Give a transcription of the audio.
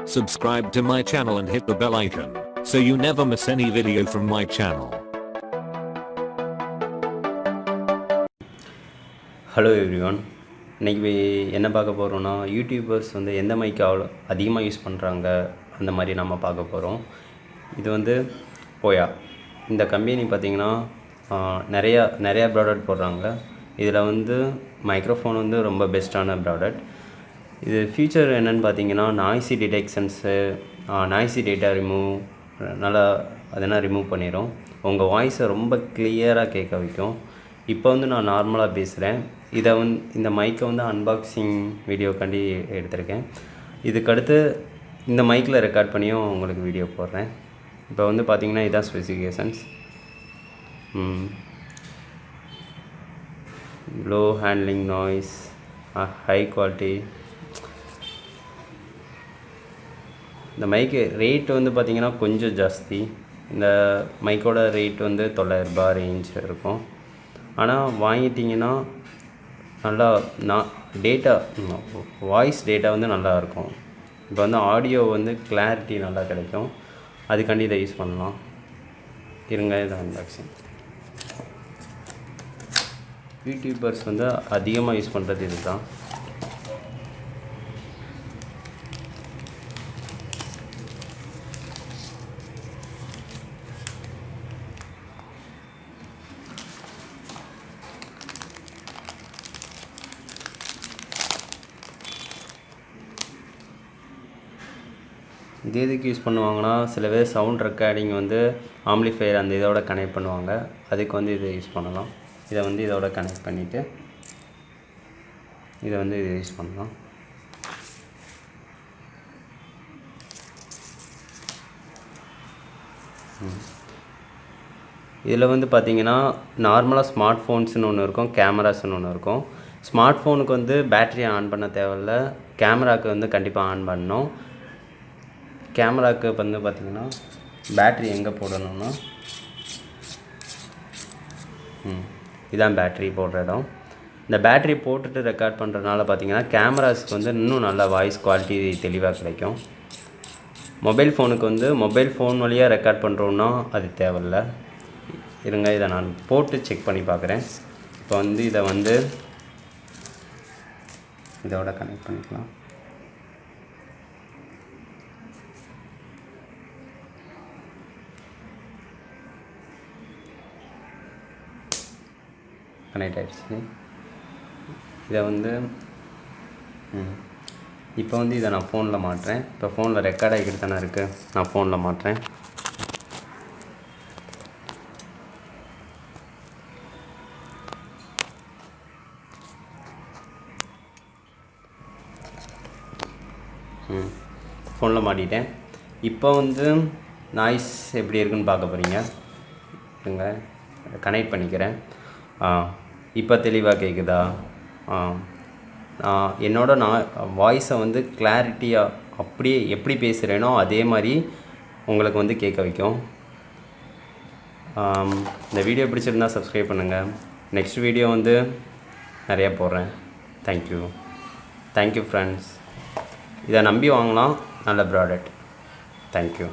Subscribe to my channel and hit the bell icon so you never miss any video from my channel. Hello everyone. இன்னைக்கு என்ன பார்க்க போறோம்னா YouTubers வந்து எந்த mic அதிகமாக use பண்றாங்க அந்த மாதிரி நம்ம பார்க்க போறோம். இது வந்து போயா. இந்த கம்பெனி பாத்தீங்கன்னா நிறைய ப்ராடக்ட் போடுறாங்க. இதில் வந்து மைக்ரோஃபோன் வந்து ரொம்ப பெஸ்ட்டான ப்ராடக்ட். இது ஃபீச்சர் என்னன்னு பார்த்தீங்கன்னா நாய்ஸி டிடெக்ஷன்ஸு, நாய்ஸி டேட்டா நல்லா அதெல்லாம் ரிமூவ் பண்ணிடும். உங்கள் வாய்ஸை ரொம்ப கிளியராக கேட்க வைக்கும். இப்போ வந்து நான் நார்மலாக பேசுகிறேன். இந்த மைக்கை வந்து அன்பாக்சிங் வீடியோக்காண்டி எடுத்திருக்கேன். இதுக்கடுத்து இந்த மைக்கில் ரெக்கார்ட் பண்ணியும் உங்களுக்கு வீடியோ போடுறேன். இப்போ வந்து பார்த்தீங்கன்னா இதான் specifications. Low handling noise, high quality. இந்த மைக்கு ரேட் வந்து பார்த்திங்கன்னா கொஞ்சம் ஜாஸ்தி. இந்த மைக்கோட ரேட் வந்து 900 ரேஞ்ச் இருக்கும். ஆனால் வாங்கிட்டிங்கன்னா நல்லா வாய்ஸ் டேட்டா வந்து நல்லாயிருக்கும். இப்போ வந்து ஆடியோ வந்து கிளாரிட்டி நல்லா கிடைக்கும். அதுக்காண்டி இதை யூஸ் பண்ணலாம். இருங்க, இதை அன்பாக்சிங். யூடியூபர்ஸ் வந்து அதிகமாக யூஸ் பண்ணுறது இது தான். இது எதுக்கு யூஸ் பண்ணுவாங்கன்னா, சில பேர் சவுண்ட் ரெக்கார்டிங் வந்து ஆம்ப்ளிஃபையர் அந்த இதோட கனெக்ட் பண்ணுவாங்க. அதுக்கு வந்து இதை யூஸ் பண்ணலாம். இதை வந்து இதோட கனெக்ட் பண்ணிவிட்டு இதை வந்து இதை யூஸ் பண்ணலாம். இதில் வந்து பார்த்திங்கன்னா நார்மலாக ஸ்மார்ட் ஃபோன்ஸ்னு ஒன்று இருக்கும், கேமராஸ்னு ஒன்று இருக்கும். ஸ்மார்ட் ஃபோனுக்கு வந்து பேட்டரியை ஆன் பண்ண தேவையில்ல, கேமராவுக்கு வந்து கண்டிப்பாக ஆன் பண்ணணும். கேமராவுக்கு வந்து பார்த்திங்கன்னா பேட்ரி எங்கே போடணும்னா இதான் பேட்ரி போடுற இடம். இந்த பேட்ரி போட்டுட்டு ரெக்கார்ட் பண்ணுறதுனால பார்த்திங்கன்னா கேமராஸ்க்கு வந்து இன்னும் நல்லா வாய்ஸ் குவாலிட்டி தெளிவாக கிடைக்கும். மொபைல் ஃபோனுக்கு வந்து மொபைல் ஃபோன் வழியாக ரெக்கார்ட் பண்ணுறோன்னா அது தேவையில்லை. இருங்க, இதை நான் போட்டு செக் பண்ணி பார்க்குறேன். இப்போ வந்து இதை வந்து இதோட கனெக்ட் பண்ணிக்கலாம். கனெக்ட் ஆகிடுச்சு. இதை வந்து இப்போ வந்து இதை நான் ஃபோனில் மாட்டுறேன். இப்போ ஃபோனில் ரெக்கார்ட் ஆகிக்கிட்டு தானே இருக்குது, நான் ஃபோனில் மாட்டுறேன். ஃபோனில் மாட்டிட்டேன். இப்போ வந்து நாய்ஸ் எப்படி இருக்குன்னு பார்க்க போகிறீங்க. இங்க கனெக்ட் பண்ணிக்கிறேன். இப்போ தெளிவாக கேட்குதா? நான் வாய்ஸை வந்து கிளாரிட்டியாக அப்படியே எப்படி பேசுகிறேனோ அதே மாதிரி உங்களுக்கு வந்து கேட்க வைக்கும். இந்த வீடியோ பிடிச்சிருந்தால் சப்ஸ்கிரைப் பண்ணுங்கள். நெக்ஸ்ட் வீடியோ வந்து நிறையா போடுறேன். Thank you friends. இதை நம்பி வாங்கலாம், நல்ல ப்ராடக்ட். தேங்க்யூ.